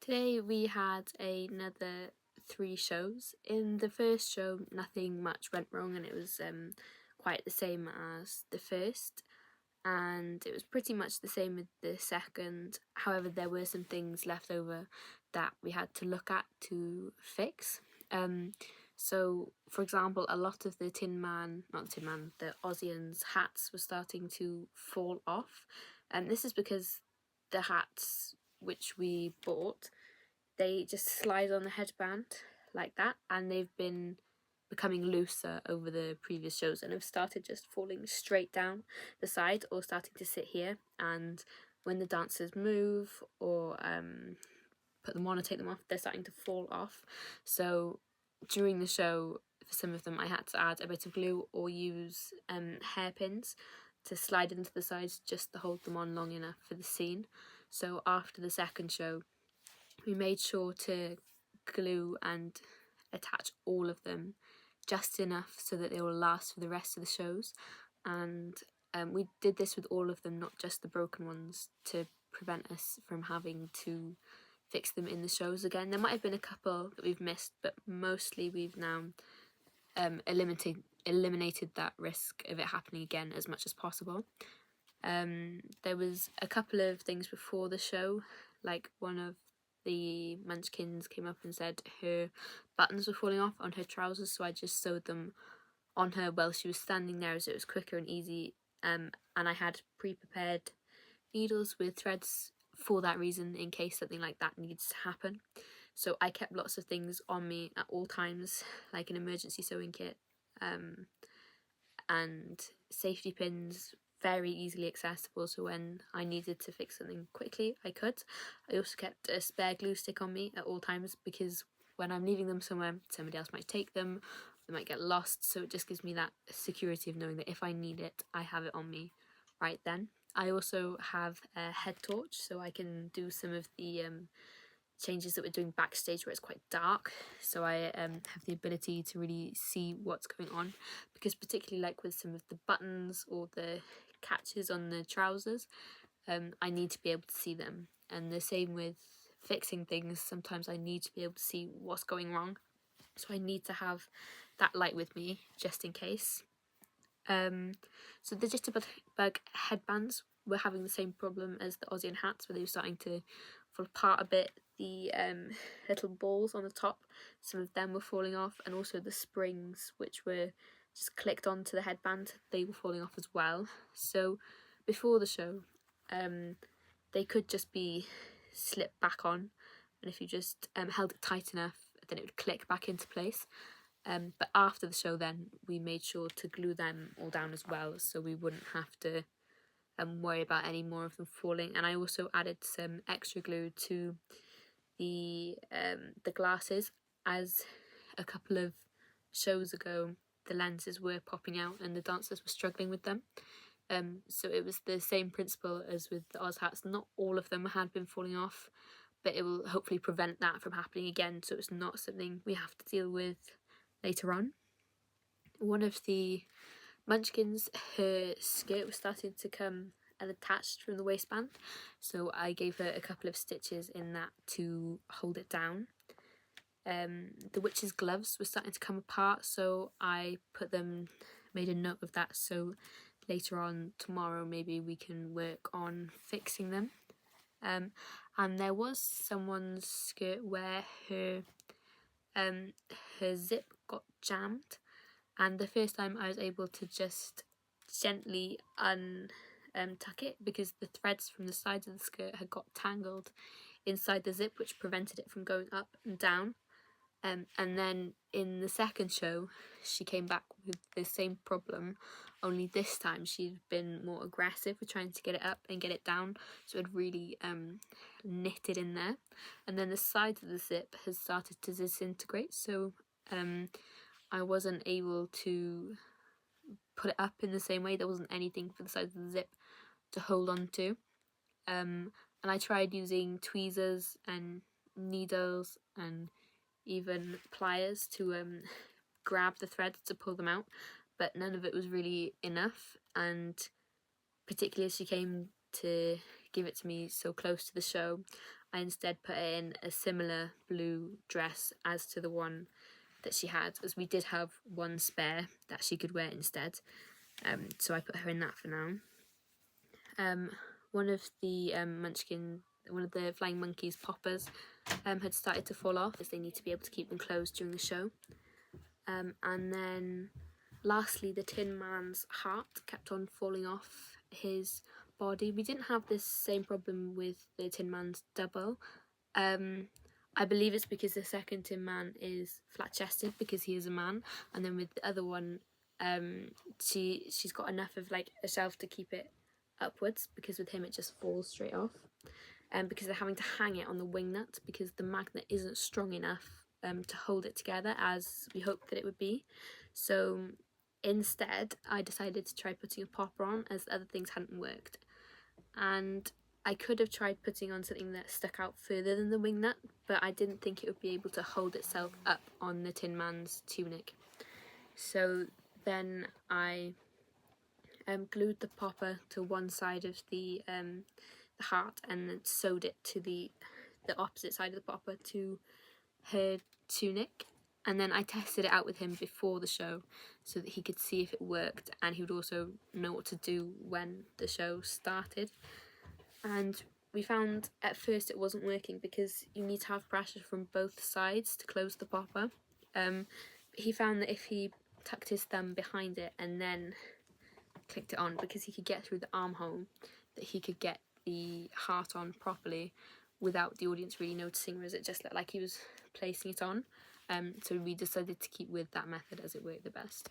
Today we had another 3 shows. In the first show, nothing much went wrong, and it was quite the same as the first. And it was pretty much the same with the second. However, there were some things left over that we had to look at to fix. So, for example, a lot of the the Aussians hats were starting to fall off. And this is because the hats which we bought, they just slide on the headband like that, and they've been becoming looser over the previous shows and have started just falling straight down the side or starting to sit here. And when the dancers move or put them on or take them off, they're starting to fall off. So during the show, for some of them, I had to add a bit of glue or use hairpins to slide into the sides just to hold them on long enough for the scene. So after the second show, we made sure to glue and attach all of them just enough so that they will last for the rest of the shows. And we did this with all of them, not just the broken ones, to prevent us from having to fix them in the shows again. There might have been a couple that we've missed, but mostly we've now eliminated that risk of it happening again as much as possible. There was a couple of things before the show, like one of the Munchkins came up and said her buttons were falling off on her trousers, so I just sewed them on her while she was standing there, so it was quicker and easy. And I had pre-prepared needles with threads for that reason, in case something like that needs to happen. So I kept lots of things on me at all times, like an emergency sewing kit, and safety pins, very easily accessible, so when I needed to fix something quickly, I could. I also kept a spare glue stick on me at all times, because when I'm leaving them somewhere, somebody else might take them, they might get lost, so it just gives me that security of knowing that if I need it, I have it on me right then. I also have a head torch, so I can do some of the changes that we're doing backstage where it's quite dark, so I have the ability to really see what's going on, because particularly like with some of the buttons or the catches on the trousers, I need to be able to see them. And the same with fixing things, sometimes I need to be able to see what's going wrong, so I need to have that light with me just in case. So the Jitterbug headbands were having the same problem as the Aussian hats, where they were starting to fall apart a bit. The little balls on the top, some of them were falling off, and also the springs, which were just clicked onto the headband, they were falling off as well. So before the show, they could just be slipped back on, and if you just held it tight enough, then it would click back into place. But after the show, then we made sure to glue them all down as well, so we wouldn't have to worry about any more of them falling. And I also added some extra glue to the glasses, as a couple of shows ago the lenses were popping out and the dancers were struggling with them. So it was the same principle as with the Oz hats. Not all of them had been falling off, but it will hopefully prevent that from happening again, so it's not something we have to deal with later on. One of the Munchkins, her skirt was starting to come unattached from the waistband, so I gave her a couple of stitches in that to hold it down. The witch's gloves were starting to come apart, so I made a note of that, so later on tomorrow maybe we can work on fixing them. And there was someone's skirt where her zip got jammed, and the first time I was able to just gently untuck it, because the threads from the sides of the skirt had got tangled inside the zip, which prevented it from going up and down. And then in the second show, she came back with the same problem, only this time she'd been more aggressive with trying to get it up and get it down, so it really knitted in there. And then the sides of the zip has started to disintegrate, so I wasn't able to put it up in the same way. There wasn't anything for the sides of the zip to hold on to. And I tried using tweezers and needles and even pliers to grab the threads to pull them out, but none of it was really enough. And particularly as she came to give it to me so close to the show, I instead put her in a similar blue dress as to the one that she had, as we did have one spare that she could wear instead. So I put her in that for now. One of the one of the Flying Monkeys poppers had started to fall off, as they need to be able to keep them closed during the show. And then lastly, the Tin Man's heart kept on falling off his body. We didn't have this same problem with the Tin Man's double. I believe it's because the second Tin Man is flat-chested because he is a man, and then with the other one, she's got enough of like a shelf to keep it upwards, because with him it just falls straight off. Because they're having to hang it on the wing nut because the magnet isn't strong enough to hold it together as we hoped that it would be. So instead I decided to try putting a popper on, as the other things hadn't worked. And I could have tried putting on something that stuck out further than the wing nut, but I didn't think it would be able to hold itself up on the Tin Man's tunic. So then I glued the popper to one side of the heart and then sewed it to the opposite side of the popper to her tunic. And then I tested it out with him before the show so that he could see if it worked, and he would also know what to do when the show started. And we found at first it wasn't working because you need to have pressure from both sides to close the popper. He found that if he tucked his thumb behind it and then clicked it on, because he could get through the armhole, that he could get the heart on properly without the audience really noticing, whereas it just looked like he was placing it on. So we decided to keep with that method as it worked the best.